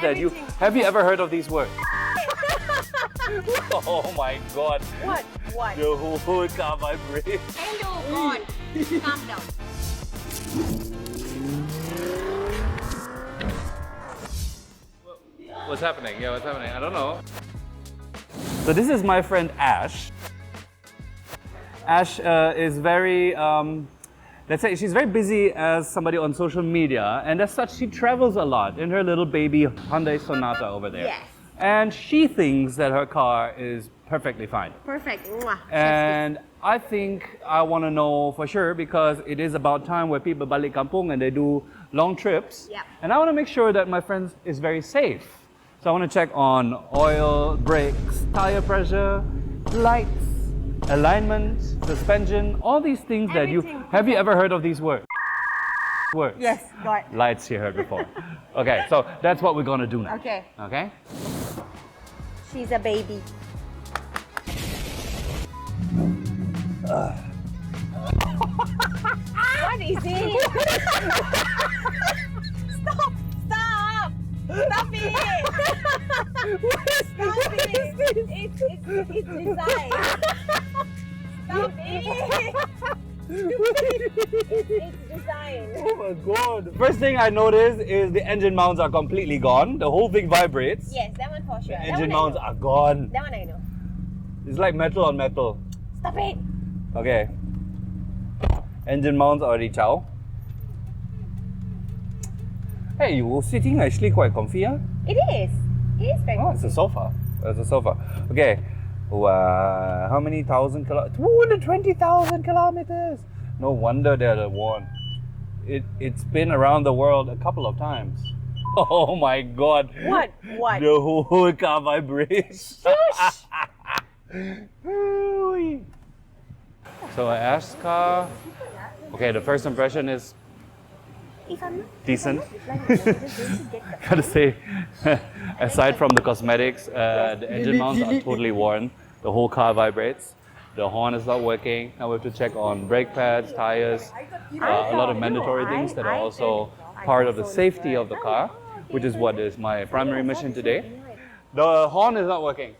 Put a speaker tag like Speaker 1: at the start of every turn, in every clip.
Speaker 1: that you... Have you ever heard of these words? Oh my god.
Speaker 2: What? What?
Speaker 1: The whole car vibrates.
Speaker 2: Hello, God. Calm down.
Speaker 1: What's happening? Yeah, what's happening? I don't know. So this is my friend Ash. Ash is very, let's say she's very busy as somebody on social media, and as such she travels a lot in her little baby Hyundai Sonata over there.
Speaker 2: Yes.
Speaker 1: And she thinks that her car is perfectly fine.
Speaker 2: Perfect. Mwah.
Speaker 1: And I think I want to know for sure, because it is about time where people Balik Kampung and they do long trips.
Speaker 2: Yep.
Speaker 1: And I want to make sure that my friend is very safe. So I want to check on oil, brakes, tire pressure, lights, alignment, suspension, all these things that you... Have you ever heard of these words?
Speaker 2: Yes, God.
Speaker 1: Lights you heard before. Okay, so that's what we're going to do now.
Speaker 2: Okay.
Speaker 1: Okay?
Speaker 2: She's a baby. What is it? Stop! Stop! Stop it! Stop it! It's design. Stop it! It's design.
Speaker 1: Oh my god. First thing I noticed is the engine mounts are completely gone. The whole thing vibrates.
Speaker 2: Yes, that one for sure.
Speaker 1: The engine mounts are gone.
Speaker 2: That one I know.
Speaker 1: It's like metal on metal.
Speaker 2: Stop it!
Speaker 1: Okay. Engine mounts already chow. Hey, you were sitting actually quite comfy, huh?
Speaker 2: It is. It is very
Speaker 1: Oh, it's a sofa. It's a sofa. Okay. How many thousand kilometers? 220,000 kilometers! No wonder they're worn. It's been around the world a couple of times. Oh my god.
Speaker 2: What? What?
Speaker 1: The whole car vibrates. So Ash's car. Okay, the first impression is decent. Gotta say, aside from the cosmetics, the engine mounts are totally worn. The whole car vibrates. The horn is not working. Now we have to check on brake pads, tires, a lot of mandatory things that are also part of the safety of the car, which is what is my primary mission today. The horn is not working.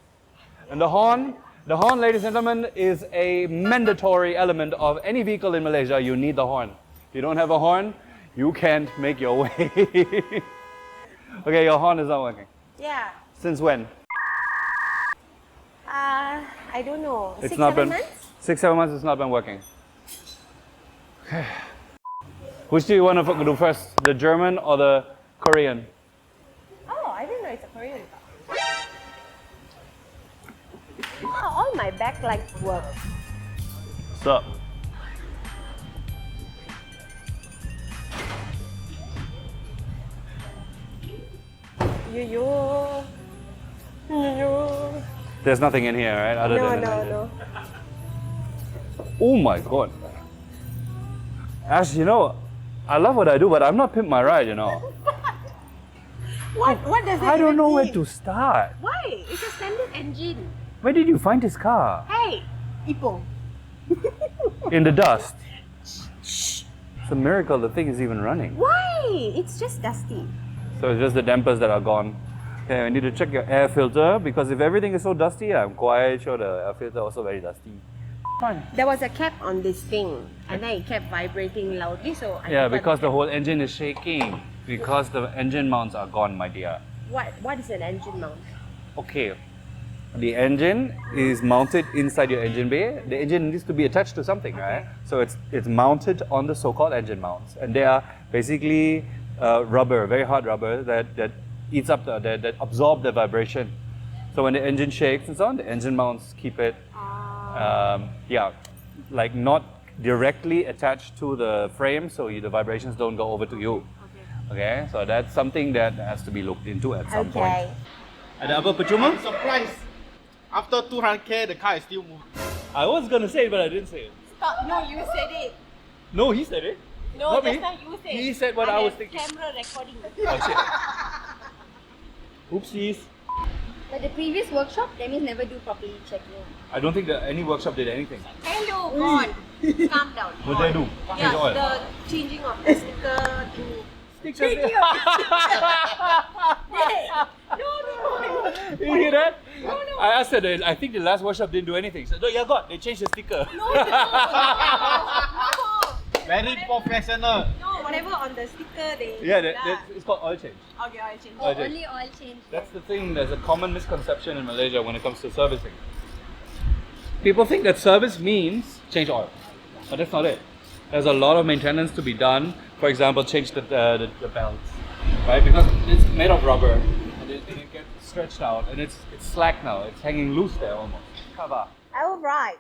Speaker 1: And the horn, ladies and gentlemen, is a mandatory element of any vehicle in Malaysia. You need the horn. If you don't have a horn, you can't make your way. Okay, your horn is not working.
Speaker 2: Yeah.
Speaker 1: Since when?
Speaker 2: I don't know.
Speaker 1: It's
Speaker 2: 6,
Speaker 1: not
Speaker 2: 7
Speaker 1: been
Speaker 2: months?
Speaker 1: 6, 7 months. It's not been working. Which do you want to do first, the German or the Korean?
Speaker 2: Oh, I didn't know it's a Korean car. Oh, all my backlights work.
Speaker 1: What's up?
Speaker 2: Yo.
Speaker 1: There's nothing in here, right? Other than an engine.
Speaker 2: No.
Speaker 1: Oh my god. Ash, you know, I love what I do, but I'm not pimp my ride, you know.
Speaker 2: What does it
Speaker 1: I don't
Speaker 2: even
Speaker 1: know where
Speaker 2: mean?
Speaker 1: to start.
Speaker 2: Why? It's a standard engine.
Speaker 1: Where did you find this car?
Speaker 2: Hey, Ipoh.
Speaker 1: In the dust. It's a miracle the thing is even running.
Speaker 2: Why? It's just dusty.
Speaker 1: So it's just the dampers that are gone. Okay, I need to check your air filter, because if everything is so dusty, I'm quite sure the air filter also very dusty. Fine.
Speaker 2: There was a cap on this thing, and then it kept vibrating loudly, so I
Speaker 1: Yeah,
Speaker 2: forgot
Speaker 1: because the
Speaker 2: cap.
Speaker 1: whole engine is shaking. Because the engine mounts are gone, my dear.
Speaker 2: What is an engine mount?
Speaker 1: Okay. The engine is mounted inside your engine bay. The engine needs to be attached to something, right? So it's mounted on the so-called engine mounts, and they are basically rubber, very hard rubber that eats up that absorb the vibration. So when the engine shakes and so on, the engine mounts keep it, like not directly attached to the frame, so the vibrations don't go over to you. Okay, so that's something that has to be looked into at some point. Ada apa percuma?
Speaker 3: I'm surprised. After 200k, the car is still moving.
Speaker 1: I was gonna say it, but I didn't say it.
Speaker 2: Stop! No, you said it.
Speaker 1: No, he said it.
Speaker 2: No,
Speaker 1: Not
Speaker 2: just
Speaker 1: me.
Speaker 2: now you said.
Speaker 1: He said what I was thinking.
Speaker 2: Camera recording.
Speaker 1: Oh shit. Oopsies.
Speaker 4: But the previous workshop, that means never do properly checking.
Speaker 1: I don't think that any workshop did anything.
Speaker 2: Hello, God. Calm down.
Speaker 1: What did I do?
Speaker 2: Yeah,
Speaker 1: Change oil.
Speaker 2: the changing of the sticker thingy.
Speaker 1: Sticker. You hear that? I asked her, I think the last workshop didn't do anything. She said, no, yeah, God, they changed the sticker.
Speaker 3: Very professional.
Speaker 2: No, whatever on the sticker they.
Speaker 1: It's called oil change.
Speaker 2: Okay, oil change.
Speaker 4: Oh, only oil change.
Speaker 1: That's the thing, there's a common misconception in Malaysia when it comes to servicing. People think that service means change oil, but that's not it. There's a lot of maintenance to be done. For example, change the belts, right? Because it's made of rubber and it gets stretched out and it's slack now. It's hanging loose there almost. Cover.
Speaker 2: All right.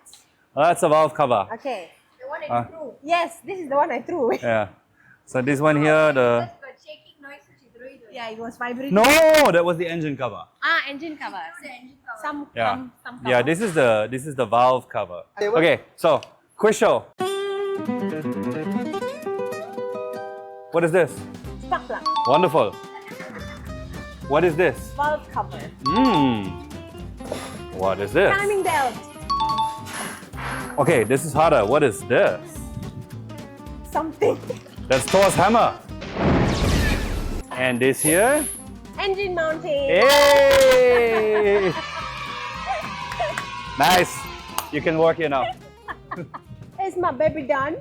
Speaker 1: That's a valve cover.
Speaker 2: Okay.
Speaker 4: The one I threw.
Speaker 2: Yes, this is the one I threw.
Speaker 1: Yeah. So this one here, the
Speaker 4: But shaking noise which you threw it.
Speaker 2: Yeah, it was vibrating.
Speaker 1: no, that was the engine cover.
Speaker 2: Engine cover.
Speaker 4: The engine cover.
Speaker 2: Some
Speaker 1: Yeah,
Speaker 2: cover.
Speaker 1: yeah. This is the valve cover. Okay, so quiz show. What is this?
Speaker 2: Spark plug.
Speaker 1: Wonderful. What is this?
Speaker 2: Valve cover.
Speaker 1: What is this?
Speaker 2: Timing belt.
Speaker 1: Okay, this is harder. What is this?
Speaker 2: Something.
Speaker 1: That's Thor's hammer. And this here?
Speaker 2: Engine mounting.
Speaker 1: Hey! Nice. You can work here now.
Speaker 2: Is my baby done?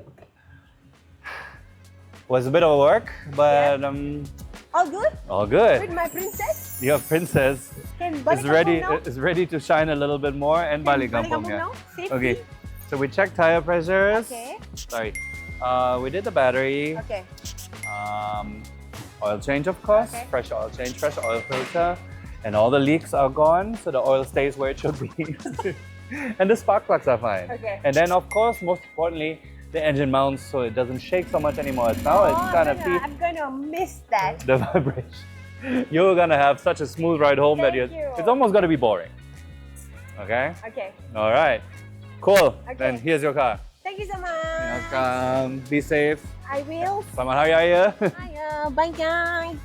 Speaker 1: Was a bit of work, but
Speaker 2: All good?
Speaker 1: all good.
Speaker 2: With my princess?
Speaker 1: Your princess
Speaker 2: Can Balik
Speaker 1: is
Speaker 2: Kampung now?
Speaker 1: ready to shine a little bit more and Balik
Speaker 2: Balik
Speaker 1: Kampung.
Speaker 2: Kampung
Speaker 1: Yeah.
Speaker 2: now? Safety?
Speaker 1: Okay. So we checked tire pressures.
Speaker 2: Okay.
Speaker 1: Sorry. We did the battery.
Speaker 2: Okay.
Speaker 1: Oil change, of course.
Speaker 2: Okay.
Speaker 1: Fresh oil change, fresh oil filter. And all the leaks are gone, so the oil stays where it should be. And the spark plugs are fine.
Speaker 2: Okay.
Speaker 1: And then, of course, most importantly, the engine mounts so it doesn't shake so much anymore. It's now it's gonna feel
Speaker 2: I'm gonna miss that.
Speaker 1: the vibration. You're gonna have such a smooth ride home that
Speaker 2: Thank you.
Speaker 1: it's almost gonna be boring. Okay?
Speaker 2: Okay.
Speaker 1: All right. Cool.
Speaker 2: Okay.
Speaker 1: Then here's your car.
Speaker 2: Thank you so much.
Speaker 1: Welcome. Be safe.
Speaker 2: I will.
Speaker 1: Selamat Hari Raya.
Speaker 2: Bye, bye guys.